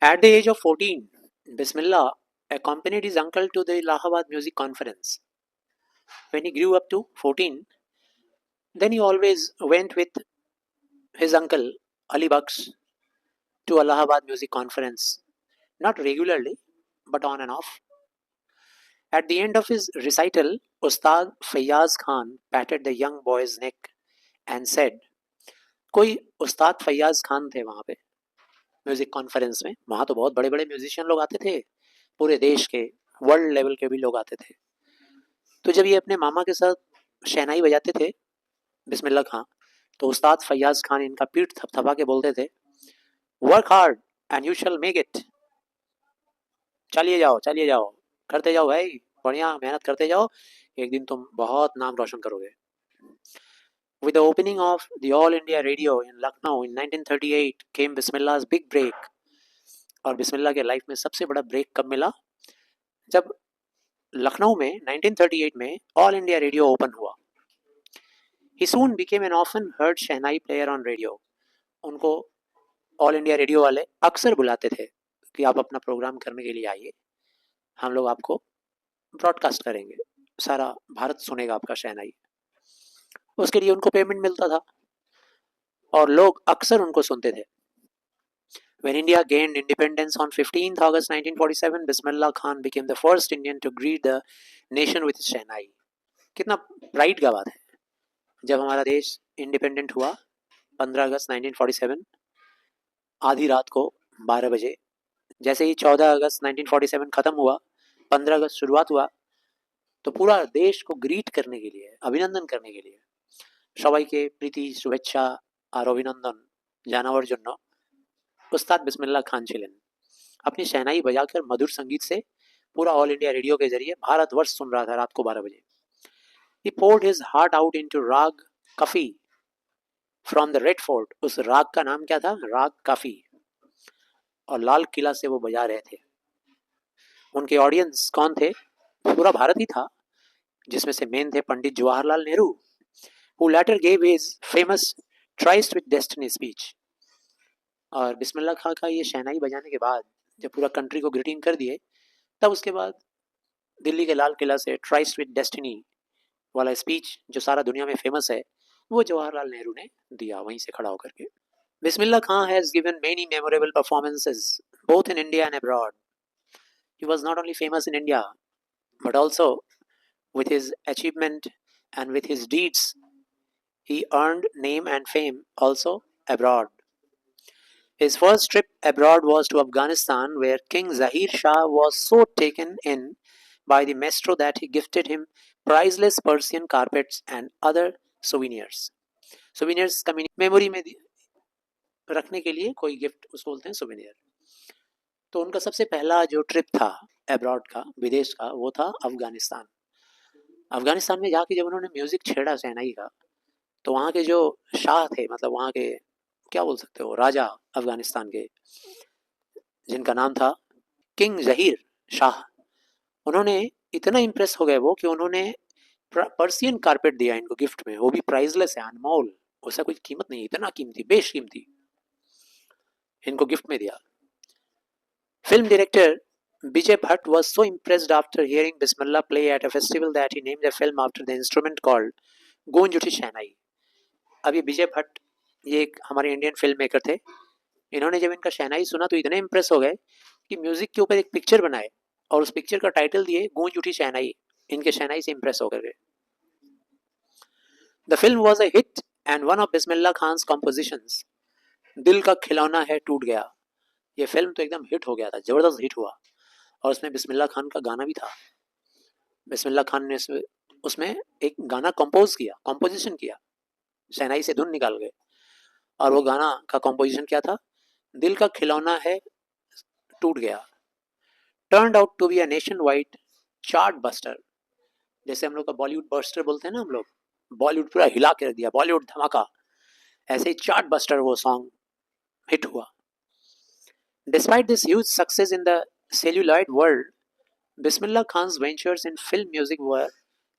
At the age of 14, Bismillah accompanied his uncle to the Allahabad Music Conference. When he grew up to 14, then he always went with his uncle Ali Baksh to Allahabad Music Conference, not regularly, but on and off. At the end of his recital, Ustad Fayyaz Khan patted the young boy's neck and said, कोई उस्ताद फैयाज खान थे वहाँ पे music conference में. वहाँ तो बहुत बड़े बड़े म्यूजिशियन लोग आते थे, पूरे देश के, वर्ल्ड लेवल के भी लोग आते थे. तो जब ये अपने मामा के साथ शहनाई बजाते थे बिस्मिल्लाह खां, तो उस्ताद फैयाज खान इनका पीठ थपथपा के बोलते थे, work hard and you shall make it. चलिए जाओ, करते जाओ भाई, बढ़िया मेहनत करते जाओ, एक दिन तुम बहुत नाम रोशन करोगे. With the opening of the All India Radio in Lucknow in 1938 came Bismillah's big break. और बिस्मिल्लाह के लाइफ में सबसे बड़ा ब्रेक कब मिला? जब लखनऊ में 1938 में ऑल इंडिया रेडियो ओपन हुआ. He soon became an often heard shehnai player on radio. उनको ऑल इंडिया रेडियो वाले अक्सर बुलाते थे कि आप अपना प्रोग्राम करने के लिए आइए, हम लोग आपको ब्रॉडकास्ट करेंगे, सारा भारत सुनेगा आपका शहनाई. उसके लिए उनको पेमेंट मिलता था और लोग अक्सर उनको सुनते थे. When India gained independence on 15th August 1947, Bismillah Khan became the first Indian to greet the nation with शहनाई. कितना प्राइड का बात है. जब हमारा देश इंडिपेंडेंट हुआ 15 अगस्त 1947, आधी रात को 12 बजे, जैसे ही 14 अगस्त 1947 खत्म हुआ, 15 अगस्त शुरुआत हुआ, तो पूरा देश को ग्रीट करने के लिए, अभिनंदन करने के लिए, সবাইকে প্রীতি শুভেচ্ছা আর অভিনন্দন জানাবার জন্য उस्ताद बिस्मिल्लाह खान ছিলেন. अपनी शहनाई बजाकर मधुर संगीत से पूरा ऑल इंडिया रेडियो के जरिए भारतवर्ष सुन रहा था रात को 12 बजे. He poured his heart out into राग coffee from the red fort. उस राग का नाम क्या था? राग काफी. और लाल किला से वो बजा रहे थे. उनके ऑडियंस कौन थे? पूरा भारत ही था, जिसमें से मेन थे Pandit Jawaharlal Nehru, who later gave his famous Tryst with Destiny speech. और बिस्मिल्लाह खां का ये शहनाई बजाने के बाद जब पूरा कंट्री को ग्रीटिंग कर दिए, तब उसके बाद दिल्ली के लाल किला से ट्राइस्ट विद डेस्टिनी वाला स्पीच जो सारा दुनिया में फेमस है, वो जवाहरलाल नेहरू ने दिया वहीं से खड़ा होकर के. Bismillah Khan has given many memorable performances both in India and abroad. He was not only famous in India, but also with his achievement and with his deeds, he earned name and fame also abroad. His first trip abroad was to Afghanistan, where King Zahir Shah was so taken in by the maestro that he gifted him priceless Persian carpets and other souvenirs. Souvenirs का memory में रखने के लिए कोई gift, उसको बोलते हैं souvenir. तो उनका सबसे पहला जो ट्रिप था अब्रॉड का, विदेश का, वो था अफगानिस्तान. अफगानिस्तान में जाके जब उन्होंने म्यूजिक छेड़ा शहनाई का, तो वहाँ के जो शाह थे, मतलब वहाँ के क्या बोल सकते हो, राजा अफगानिस्तान के, जिनका नाम था किंग जहीर शाह, उन्होंने इतना इम्प्रेस हो गए वो कि उन्होंने पर्सियन कारपेट दिया इनको गिफ्ट में, वो भी प्राइजलेस है, अनमोल, उसका कोई कीमत नहीं, इतना कीमती, बेशकीमती, इनको गिफ्ट में दिया. Film director Vijay Bhatt was so impressed after hearing Bismillah play at a festival that he named the film after the instrument called गूंज उठी शहनाई. अब ये विजय भट्ट, ये एक हमारे इंडियन फिल्म मेकर थे. इन्होंने जब इनका शहनाई सुना तो इतने इम्प्रेस हो गए कि म्यूजिक के ऊपर एक पिक्चर बनाए और उस पिक्चर का टाइटल दिए गूंज उठी शहनाई. इनके शहनाई से इम्प्रेस होकर गए. The film was a hit and one of Bismillah Khan's compositions, Dil Ka खिलौना है टूट गया. ये फिल्म तो एकदम हिट हो गया था, जबरदस्त हिट हुआ, और उसमें बिस्मिल्लाह खान का गाना भी था. बिस्मिल्लाह खान ने उसमें एक गाना कंपोजिशन किया, शहनाई से धुन निकाल गए, और वो गाना का कंपोजिशन क्या था? दिल का खिलौना है टूट गया. Turned out to be a nationwide chart buster. जैसे हम लोग का बॉलीवुड बस्टर बोलते हैं ना, हम लोग बॉलीवुड पूरा हिला के रख दिया, बॉलीवुड धमाका, ऐसे ही चार्ट बस्टर वो सॉन्ग हिट हुआ. Despite this huge success in the celluloid world, Bismillah Khan's ventures in film music were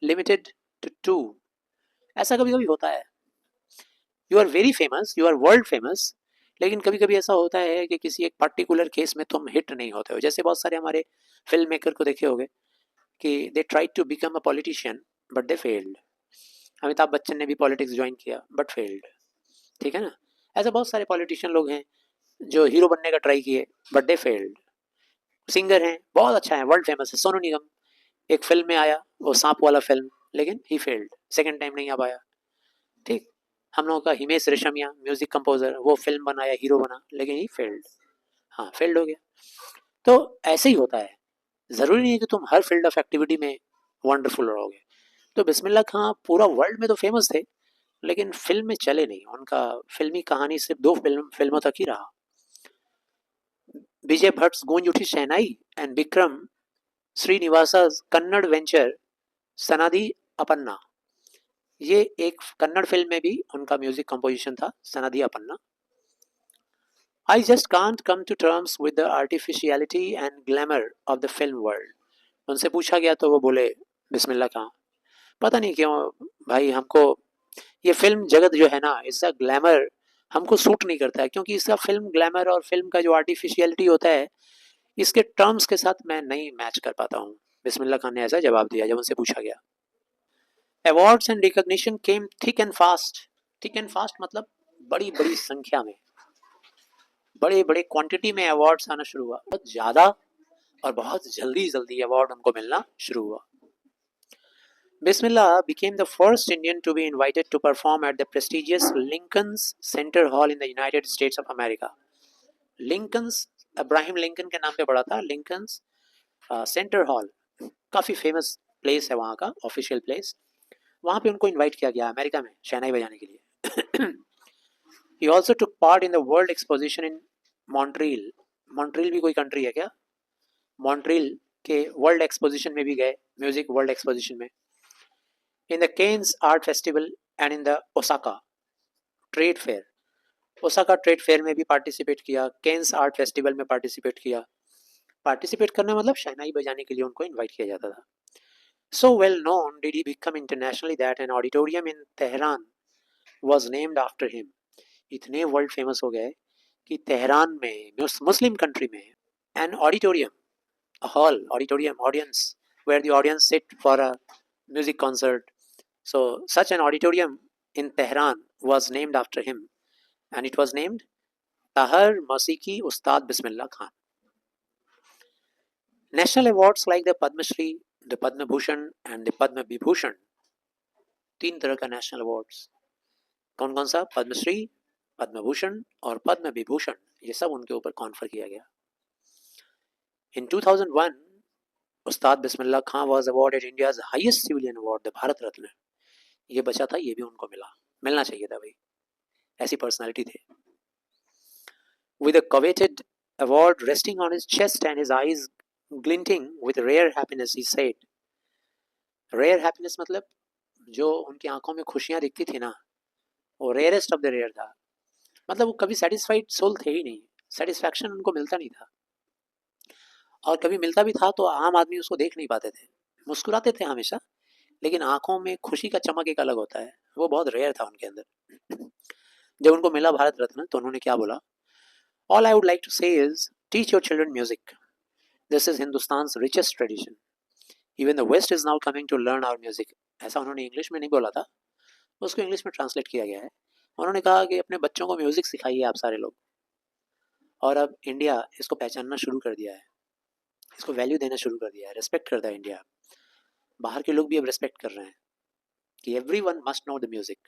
limited to two. ऐसा कभी कभी होता है. You are very famous, you are world famous, लेकिन कभी कभी ऐसा होता है कि किसी एक पर्टिकुलर केस में तुम हिट नहीं होते हो। जैसे बहुत सारे हमारे फिल्म मेकर को देखे होंगे कि they try to become a politician but they failed. Amitabh Bachchan ने भी पॉलिटिक्स ज्वाइन किया बट फेल्ड, ठीक है ना। ऐसे बहुत सारे पॉलिटिशियन लोग हैं जो हीरो बनने का ट्राई किए बट दे फेल्ड। सिंगर हैं बहुत अच्छा है, वर्ल्ड फेमस है, सोनू निगम, एक फिल्म में आया, वो सांप वाला फिल्म, लेकिन ही फेल्ड, सेकंड टाइम नहीं आ पाया। ठीक। हम लोगों का हिमेश रेशमिया म्यूजिक कंपोजर, वो फिल्म बनाया, हीरो बना, लेकिन ही फेल्ड। हाँ, फेल्ड हो गया। तो ऐसे ही होता है, जरूरी नहीं है कि तुम हर फील्ड ऑफ एक्टिविटी में वंडरफुल रहोगे। तो बिस्मिल्लाह खां पूरा वर्ल्ड में तो फेमस थे, लेकिन फिल्म में चले नहीं। उनका फिल्मी कहानी सिर्फ दो फिल्मों तक ही रहा। विजय भट्ट गूंज उठी शहनाई एंड विक्रम श्रीनिवासा कन्नड़ वेंचर सनादि अपन्ना, ये एक कन्नड़ फिल्म में भी उनका म्यूजिक कंपोजिशन था, सनादि अपन्ना। I just can't come to terms with the artificiality and glamour of the film world. उनसे पूछा गया तो वो बोले बिस्मिल्लाह खां, पता नहीं क्यों भाई, हमको ये फिल्म जगत जो है ना, इसका ग्लैमर हमको सूट नहीं करता है, क्योंकि इसका फिल्म ग्लैमर और फिल्म का जो आर्टिफिशियलिटी होता है, इसके टर्म्स के साथ मैं नहीं मैच कर पाता हूँ। बिस्मिल्लाह खान ने ऐसा जवाब दिया जब उनसे पूछा गया। Awards and recognition came thick and fast. Thick and fast मतलब बड़ी बड़ी संख्या में, बड़े बड़े क्वांटिटी में अवार्ड्स आना शुरू हुआ, बहुत ज़्यादा और बहुत जल्दी जल्दी अवार्ड उनको मिलना शुरू हुआ। Bismillah became the first Indian to be invited to perform at the prestigious Lincoln's Center Hall in the United States of America. Lincoln's, Abraham Lincoln के नाम पे पड़ा था, लिंकन्स सेंटर हॉल, काफ़ी फेमस प्लेस है वहाँ का, ऑफिशियल प्लेस। वहाँ पे उनको इनवाइट किया गया अमेरिका में शहनाई बजाने के लिए। He also took part in the World Exposition in Montreal. Montreal भी कोई कंट्री है क्या? मॉन्ट्रियल के वर्ल्ड एक्सपोजिशन में भी गए, म्यूजिक वर्ल्ड एक्सपोजिशन में। In the Cannes Art Festival and in the Osaka Trade Fair. Osaka trade fair में भी पार्टिसिपेट किया, केन्स आर्ट फेस्टिवल में पार्टिसिपेट किया। पार्टिसिपेट करना मतलब शहनाई बजाने के लिए उनको इनवाइट किया जाता था। So well known did he become internationally that an auditorium in Tehran was named after him. इतने वर्ल्ड फेमस हो गए कि तेहरान में, मुस्लिम कंट्री में, an auditorium, a hall, auditorium, audience, where the audience sit for a music concert. So such an auditorium in Tehran was named after him, and it was named Tahar Masiki Ustad Bismillah Khan. National awards like the Padma Shri, the Padma Bhushan and the Padma Vibhushan, तीन तरह का national awards. कौन कौन सा? पद्मश्री, पद्म भूषण और पद्म विभूषण, ये सब उनके ऊपर कॉन्फर किया गया। In 2001, Ustad Bismillah Khan was awarded India's highest civilian award, the Bharat Ratna. ये बचा था, ये भी उनको मिलना चाहिए था भाई, ऐसी पर्सनालिटी थे। With a coveted award resting on his chest and his eyes glinting with rare happiness, he said, rare happiness मतलब जो उनकी आंखों में खुशियां दिखती थी ना, वो रेयरेस्ट ऑफ द रेयर था। मतलब वो कभी सेटिस्फाइड सोल थे ही नहीं, सेटिस्फैक्शन उनको मिलता नहीं था, और कभी मिलता भी था तो आम आदमी उसको देख नहीं पाते थे। मुस्कुराते थे हमेशा, लेकिन आंखों में खुशी का चमक एक अलग होता है, वो बहुत रेयर था उनके अंदर। जब उनको मिला भारत रत्न तो उन्होंने क्या बोला? All I would like to say is, teach your children music. This is Hindustan's richest tradition. Even the West is now coming to learn our music. ऐसा उन्होंने इंग्लिश में नहीं बोला था, उसको इंग्लिश में ट्रांसलेट किया गया है। उन्होंने कहा कि अपने बच्चों को म्यूजिक सिखाइए आप सारे लोग। और अब इंडिया इसको पहचानना शुरू कर दिया है, इसको वैल्यू देना शुरू कर दिया है, रिस्पेक्ट करता है इंडिया। बाहर के लोग भी अब रिस्पेक्ट कर रहे हैं कि everyone must know the music.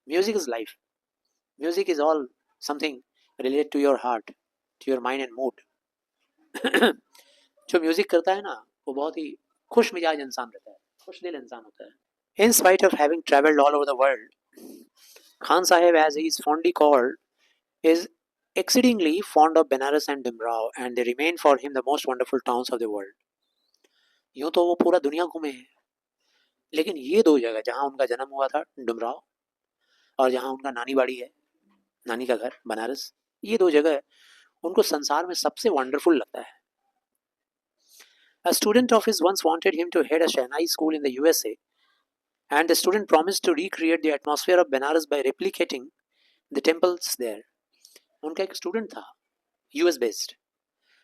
Music is life, music is all something related to your heart, to your mind and mood. जो म्यूजिक करता है ना, वो बहुत ही खुश मिजाज इंसान रहता है, खुश दिल इंसान होता है। In spite of having traveled all over the world, Khan Sahib, as he is fondly called, is exceedingly fond of Benares and Dimrao, and they remain for him the most wonderful towns of the world. यूं तो वो पूरा दुनिया घूमे हैं, लेकिन ये दो जगह जहाँ उनका जन्म हुआ था, डुमराव, और जहाँ उनका नानी बाड़ी है, नानी का घर बनारस, ये दो जगह उनको संसार में सबसे वंडरफुल लगता है। A student of his once wanted him to head a Shehnai school in the USA, and the student promised to recreate the atmosphere of Benares by replicating the temples there. उनका एक student था US based,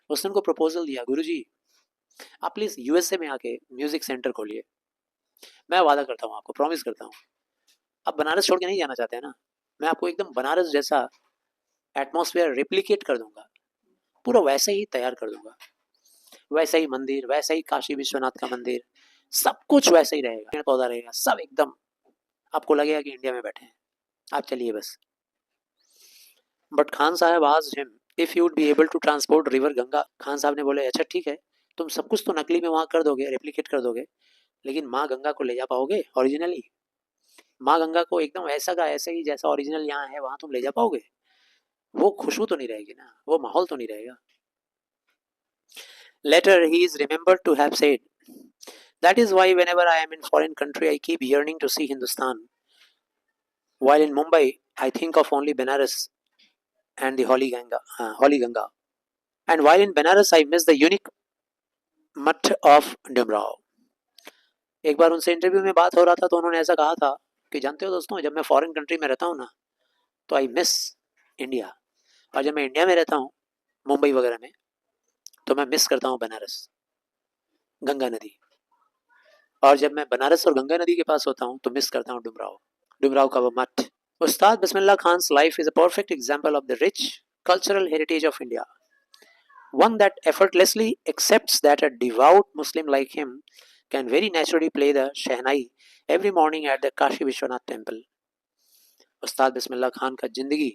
उसने उनको proposal दिया, गुरुजी आप please USA में आके music centre खोलिए, मैं वादा करता हूँ आपको, प्रॉमिस करता हूँ, आप बनारस छोड़ के नहीं जाना चाहते हैं ना, मैं आपको एकदम बनारस जैसा एटमॉस्फेयर रेप्लिकेट कर दूंगा, पूरा वैसे ही तैयार कर दूंगा, वैसा ही मंदिर, वैसा ही काशी विश्वनाथ का मंदिर, सब कुछ वैसे ही रहेगा, पेड़ पौधा रहेगा, सब एकदम आपको लगेगा कि इंडिया में बैठे हैं, आप चलिए बस। बट खान साहब आज him if you would be able to transport river Ganga. Khan Sahab ने बोले अच्छा ठीक है, तुम सब कुछ तो नकली में वहां कर दोगे, रेप्लिकेट कर दोगे, लेकिन माँ गंगा को ले जा पाओगे ओरिजिनली? माँ गंगा को एकदम ऐसा का ऐसे ही जैसा ओरिजिनल यहाँ है वहां तुम ले जा पाओगे? वो खुशबू तो नहीं रहेगी ना, वो माहौल तो नहीं रहेगा। Later he is remembered to have said, that is why whenever I am in foreign country I keep yearning to see Hindustan. While in Mumbai I think of only Benares and the Holy Ganga. And while in Benares I miss the unique मठ of Dumraon. एक बार उनसे interview में बात हो रहा था तो उन्होंने ऐसा कहा था कि जानते हो दोस्तों, जब मैं फॉरेन कंट्री में रहता हूँ ना तो आई मिस इंडिया, और जब मैं इंडिया में रहता हूँ मुंबई वगैरह में तो मैं मिस करता हूँ बनारस, गंगा नदी, और जब मैं बनारस और गंगा नदी के पास होता हूँ तो मिस करता हूँ डुमराव, डुमराव का वो मठ। Ustad Bismillah Khan's life is a perfect example of the rich cultural heritage of India, one that effortlessly accepts that a devout Muslim like him can very naturally play the Shehnai every morning at the Kashi Vishwanath temple. उस्ताद बिस्मिल्लाह खान का जिंदगी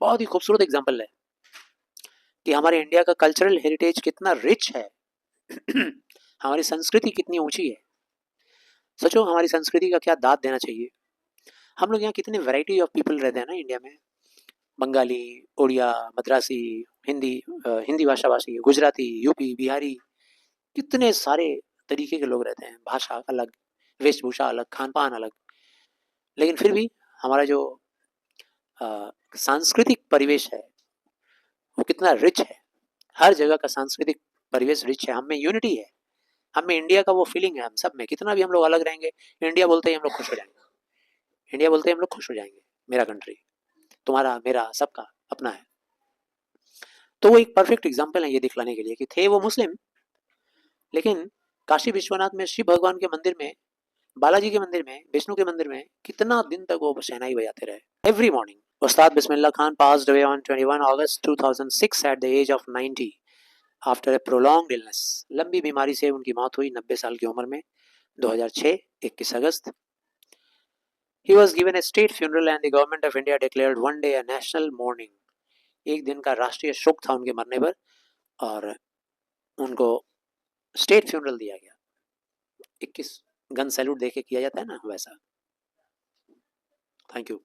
बहुत ही खूबसूरत example है कि हमारे India का cultural heritage कितना rich है, हमारी संस्कृति कितनी ऊंची है। सोचो हमारी संस्कृति का क्या दाद देना चाहिए। हम लोग यहाँ कितने वैरायटी ऑफ पीपल रहते हैं ना इंडिया में, बंगाली, उड़िया, मद्रासी, हिंदी, हिंदी भाषा भाषी, गुजराती, यूपी, बिहारी, कितने सारे तरीके के लोग रहते हैं, भाषा अलग, वेशभूषा अलग, खान पान अलग, लेकिन फिर भी हमारा जो सांस्कृतिक परिवेश है वो कितना रिच है। हर जगह का सांस्कृतिक परिवेश रिच है, हम में यूनिटी है, हम में इंडिया का वो फीलिंग है, हम सब में, कितना भी हम लोग अलग रहेंगे, इंडिया बोलते ही हम लोग खुश हो जाएंगे, इंडिया बोलते ही हम लोग खुश हो जाएंगे, मेरा कंट्री, तुम्हारा मेरा सबका अपना है। तो वो एक परफेक्ट एग्जाम्पल है ये दिखलाने के लिए कि थे वो मुस्लिम, लेकिन काशी विश्वनाथ में शिव भगवान के मंदिर में, बालाजी के मंदिर में, विष्णु के मंदिर में कितना दिन तक वो शहनाई बजाते रहे every morning. Ustad Bismillah Khan passed away on 21 August 2006 at the age of 90 after a prolonged illness. लंबी बीमारी से उनकी मौत हुई 90 साल की उम्र में, 2006 21 अगस्त। He was given a state funeral and the government of India declared one day a national mourning. एक दिन का राष्ट्रीय शोक था उनके मरने पर और उनको स्टेट फ्यूनरल दिया गया, 21 गन सैल्यूट देके किया जाता है ना वैसा। Thank you.